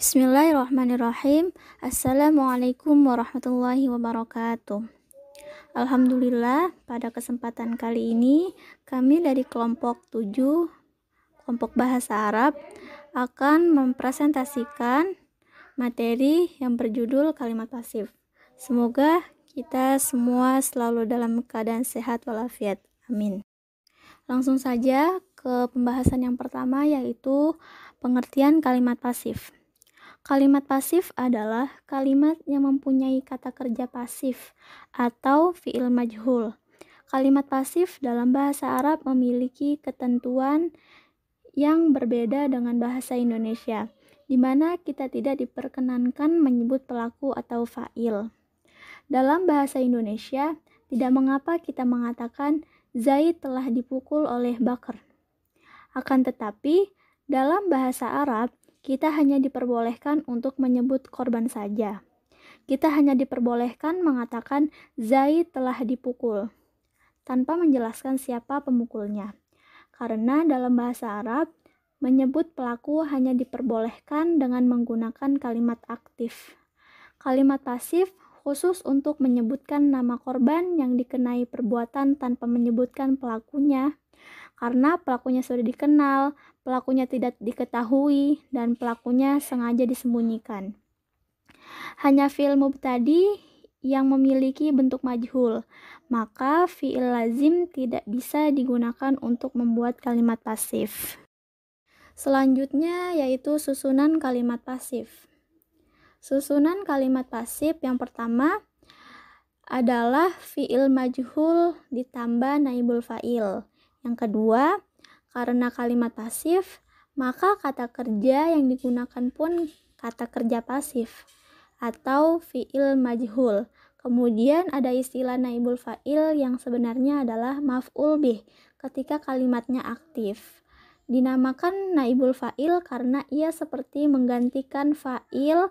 Bismillahirrahmanirrahim. Assalamualaikum warahmatullahi wabarakatuh. Alhamdulillah, pada kesempatan kali ini kami dari kelompok 7, kelompok bahasa Arab, akan mempresentasikan materi yang berjudul kalimat pasif. Semoga kita semua selalu dalam keadaan sehat walafiat. Amin. Langsung saja ke pembahasan yang pertama, yaitu pengertian kalimat pasif. Kalimat pasif adalah kalimat yang mempunyai kata kerja pasif atau fi'il majhul. Kalimat pasif dalam bahasa Arab memiliki ketentuan yang berbeda dengan bahasa Indonesia, di mana kita tidak diperkenankan menyebut pelaku atau fa'il. Dalam bahasa Indonesia, tidak mengapa kita mengatakan Zaid telah dipukul oleh Bakar. Akan tetapi, dalam bahasa Arab, kita hanya diperbolehkan untuk menyebut korban saja. Kita hanya diperbolehkan mengatakan Zaid telah dipukul, tanpa menjelaskan siapa pemukulnya. Karena dalam bahasa Arab, menyebut pelaku hanya diperbolehkan dengan menggunakan kalimat aktif. Kalimat pasif khusus untuk menyebutkan nama korban yang dikenai perbuatan tanpa menyebutkan pelakunya. Karena pelakunya sudah dikenal, pelakunya tidak diketahui, dan pelakunya sengaja disembunyikan. Hanya fi'il mubtadi yang memiliki bentuk majhul, maka fi'il lazim tidak bisa digunakan untuk membuat kalimat pasif. Selanjutnya yaitu susunan kalimat pasif. Susunan kalimat pasif yang pertama adalah fi'il majhul ditambah naibul fa'il. Yang kedua, karena kalimat pasif, maka kata kerja yang digunakan pun kata kerja pasif atau fi'il majhul. Kemudian ada istilah naibul fa'il yang sebenarnya adalah maf'ul bih ketika kalimatnya aktif. Dinamakan naibul fa'il karena ia seperti menggantikan fa'il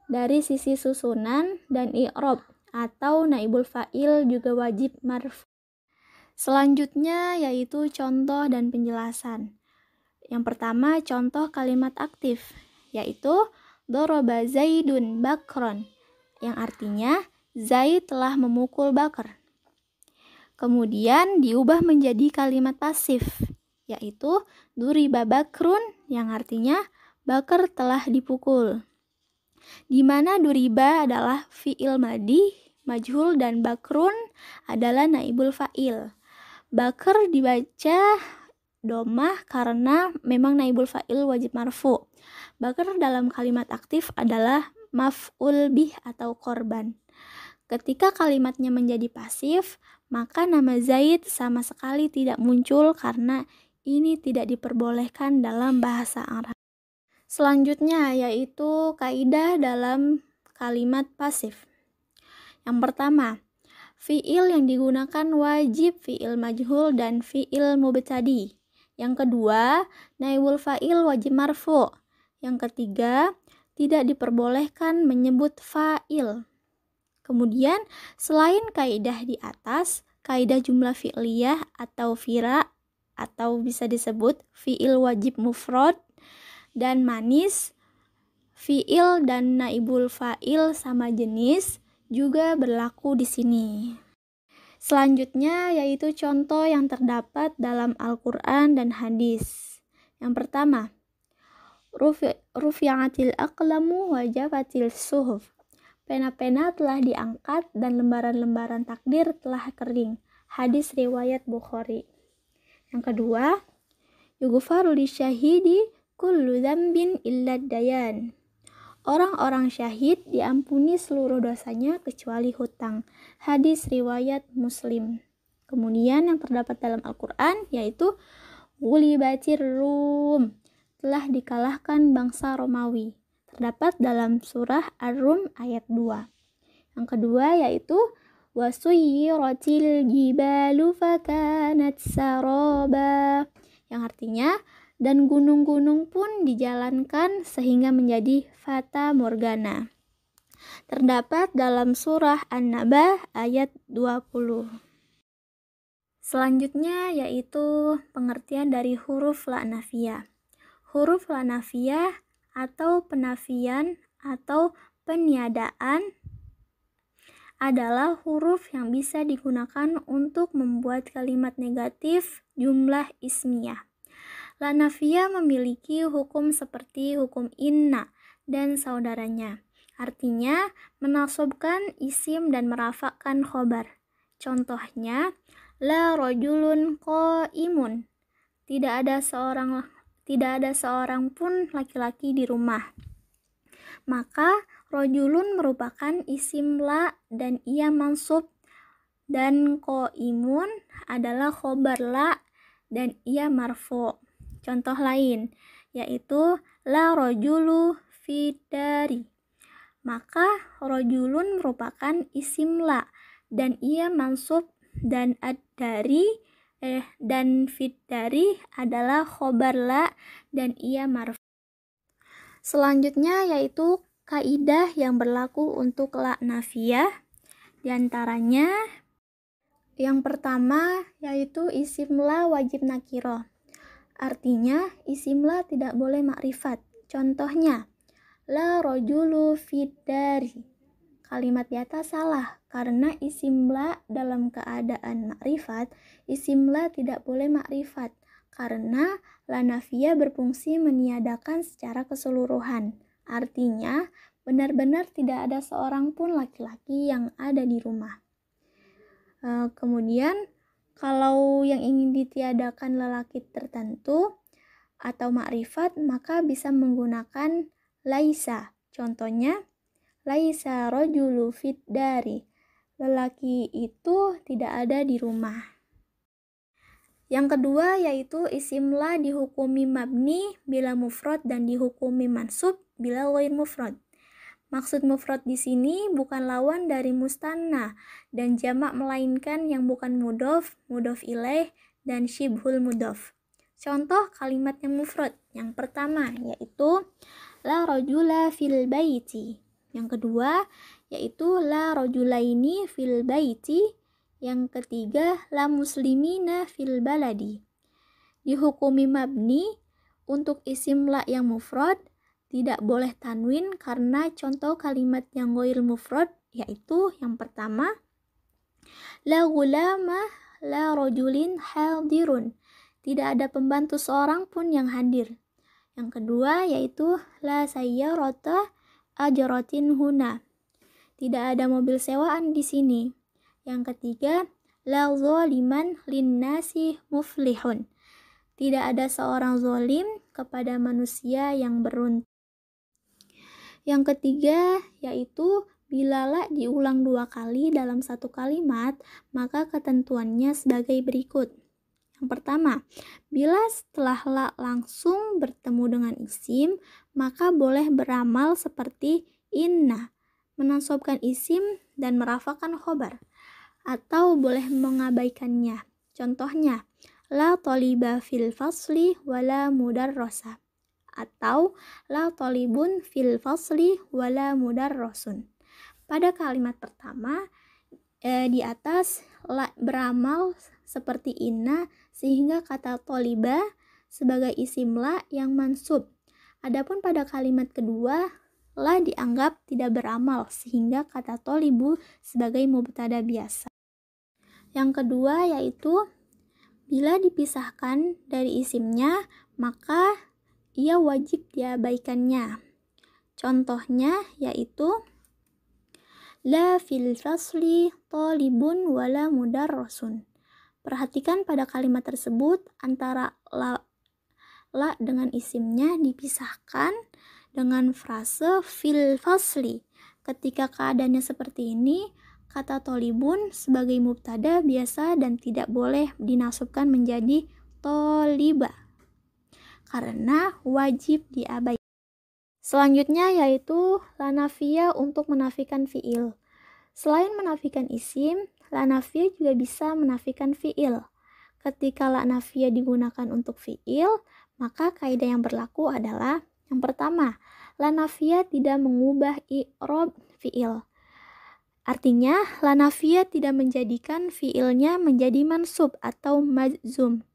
dari sisi susunan dan i'rab, atau naibul fa'il juga wajib marfu. Selanjutnya yaitu contoh dan penjelasan. Yang pertama, contoh kalimat aktif, yaitu doroba Zaidun Bakron, yang artinya Zaid telah memukul Bakar. Kemudian diubah menjadi kalimat pasif, yaitu duriba Bakrun, yang artinya Bakar telah dipukul. Di mana duriba adalah fi'il madi, majhul, dan Bakrun adalah naibul fa'il. Bakar dibaca domah karena memang naibul fa'il wajib marfu. Bakar dalam kalimat aktif adalah maf'ul bih atau korban. Ketika kalimatnya menjadi pasif, maka nama Zaid sama sekali tidak muncul karena ini tidak diperbolehkan dalam bahasa Arab. Selanjutnya yaitu kaidah dalam kalimat pasif. Yang pertama, fi'il yang digunakan wajib fi'il majhul dan fi'il mubtadi. Yang kedua, naibul fa'il wajib marfu. Yang ketiga, tidak diperbolehkan menyebut fa'il. Kemudian, selain kaidah di atas, kaidah jumlah fi'liyah atau fira, atau bisa disebut fi'il wajib mufrad dan manis, fi'il dan naibul fa'il sama jenis juga berlaku di sini. Selanjutnya yaitu contoh yang terdapat dalam Al-Quran dan hadis. Yang pertama, rufi'atil aqlamu wa jafatil suhuf. Pena-pena telah diangkat dan lembaran-lembaran takdir telah kering. Hadis riwayat Bukhari. Yang kedua, yughfaru lisyahidi kullu dzambin illa dayan. Orang-orang syahid diampuni seluruh dosanya kecuali hutang. Hadis riwayat Muslim. Kemudian yang terdapat dalam Al-Quran yaitu ghulibatir Rum, telah dikalahkan bangsa Romawi. Terdapat dalam surah Ar-Rum ayat 2. Yang kedua yaitu wasuyiratil jibalu fakanat saraba, yang artinya dan gunung-gunung pun dijalankan sehingga menjadi fata morgana. Terdapat dalam surah An-Naba ayat 20. Selanjutnya yaitu pengertian dari huruf la nafiyah. Huruf la nafiyah atau penafian atau peniadaan adalah huruf yang bisa digunakan untuk membuat kalimat negatif jumlah ismiyah. La nafiyah memiliki hukum seperti hukum inna dan saudaranya. Artinya, menasabkan isim dan merafakkan khobar. Contohnya, la rajulun qaimun. Tidak ada seorang pun laki-laki di rumah. Maka rojulun merupakan isim la dan ia mansub, dan qaimun adalah khobar la dan ia marfu. Contoh lain yaitu la rojulu fidari. Maka rojulun merupakan isim la dan ia mansub, dan dan fidari adalah khobar la dan ia marfu. Selanjutnya yaitu kaidah yang berlaku untuk la nafiyah. Di antaranya yang pertama yaitu isim la wajib nakiro. Artinya isim la tidak boleh makrifat. Contohnya, la rojulu fidari. Kalimat di atas salah karena isim la dalam keadaan makrifat, isim la tidak boleh makrifat karena la nafiyah berfungsi meniadakan secara keseluruhan. Artinya, benar-benar tidak ada seorang pun laki-laki yang ada di rumah. Kemudian, kalau yang ingin ditiadakan lelaki tertentu atau makrifat, maka bisa menggunakan laisa. Contohnya, laisa rojulu fiddari. Lelaki itu tidak ada di rumah. Yang kedua yaitu isim la dihukumi mabni bila mufrad dan dihukumi mansub bila ghair mufrad. Maksud mufrad di sini bukan lawan dari mustanna dan jamak, melainkan yang bukan mudhof, mudhof ilaih, dan syibhul mudhof. Contoh kalimat yang mufrad yang pertama yaitu la rajula fil baiti. Yang kedua yaitu la rajulaini fil baiti. Yang ketiga, la muslimina fil baladi. Dihukumi mabni untuk isim la yang mufrad tidak boleh tanwin karena contoh kalimat yang ghair mufrad yaitu yang pertama, la gulama la rajulin hadirun. Tidak ada pembantu seorang pun yang hadir. Yang kedua yaitu la sayyarata ajratin huna. Tidak ada mobil sewaan di sini. Yang ketiga, la zaliman linnasi muflihun. Tidak ada seorang zalim kepada manusia yang beruntung. Yang ketiga yaitu bila la diulang 2 kali dalam satu kalimat, maka ketentuannya sebagai berikut. Yang pertama, bila setelah la langsung bertemu dengan isim, maka boleh beramal seperti inna, menasabkan isim dan merafakkan khobar, atau boleh mengabaikannya. Contohnya, la taliba fil fasli wala mudarrasa, atau la talibun fil fasli wala mudarrasun. Pada kalimat pertama di atas la beramal seperti inna sehingga kata taliba sebagai isim la yang mansub. Adapun pada kalimat kedua la dianggap tidak beramal sehingga kata tolibu sebagai mubtada biasa. Yang kedua yaitu bila dipisahkan dari isimnya maka ia wajib diabaikannya. Contohnya yaitu la fil fasli talibun wala mudarrasun. Perhatikan pada kalimat tersebut antara la dengan isimnya dipisahkan dengan frase fil fasli. Ketika keadaannya seperti ini, kata tolibun sebagai mubtada biasa dan tidak boleh dinasabkan menjadi toliba karena wajib diabaikan. Selanjutnya yaitu la nafiyah untuk menafikan fiil. Selain menafikan isim, la nafiyah juga bisa menafikan fiil. Ketika la nafiyah digunakan untuk fiil, maka kaidah yang berlaku adalah yang pertama, la nafiyah tidak mengubah i'rab fiil. Artinya, la nafiyah tidak menjadikan fiilnya menjadi mansub atau majzum.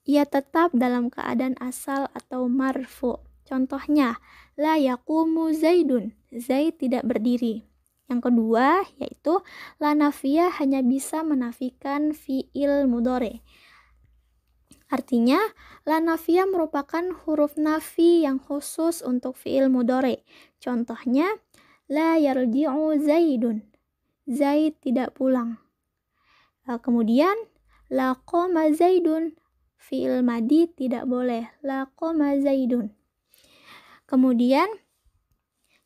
Ia tetap dalam keadaan asal atau marfu. Contohnya, la yaqumu Zaidun. Zaid tidak berdiri. Yang kedua, yaitu la nafiyah hanya bisa menafikan fi'il mudhari. Artinya, la nafiyah merupakan huruf nafi yang khusus untuk fi'il mudhari. Contohnya, la yarji'u Zaidun. Zaid tidak pulang. Kemudian, la qoma Zaidun. Fi'il madi tidak boleh. La qoma Zaidun. Kemudian,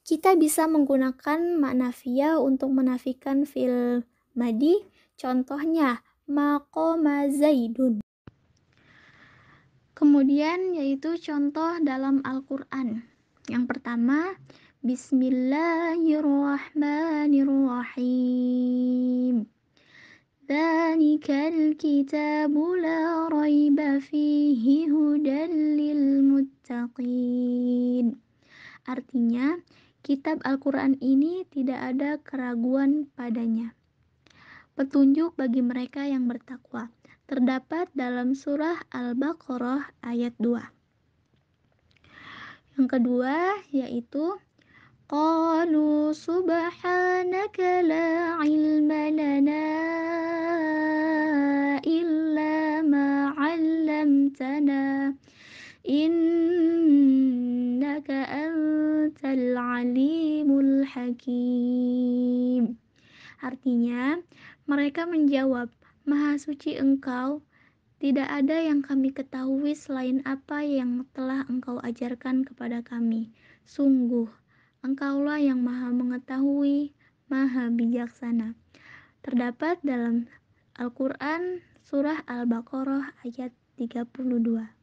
kita bisa menggunakan makna nafiyah untuk menafikan fi'il madi. Contohnya, maqama Zaidun. Kemudian yaitu contoh dalam Al-Quran. Yang pertama, Bismillahirrahmanirrahim. Dzalikal kitabu la raiba fihi hudan lil muttaqin. Artinya, kitab Al-Quran ini tidak ada keraguan padanya. Petunjuk bagi mereka yang bertakwa. Terdapat dalam surah Al-Baqarah ayat 2. Yang kedua yaitu qalu subhanaka la ilma lana illa ma 'allamtana innaka antal alimul hakim. Artinya, mereka menjawab, Maha suci Engkau, tidak ada yang kami ketahui selain apa yang telah Engkau ajarkan kepada kami. Sungguh, Engkaulah yang Maha mengetahui, Maha bijaksana. Terdapat dalam Al-Quran Surah Al-Baqarah ayat 32.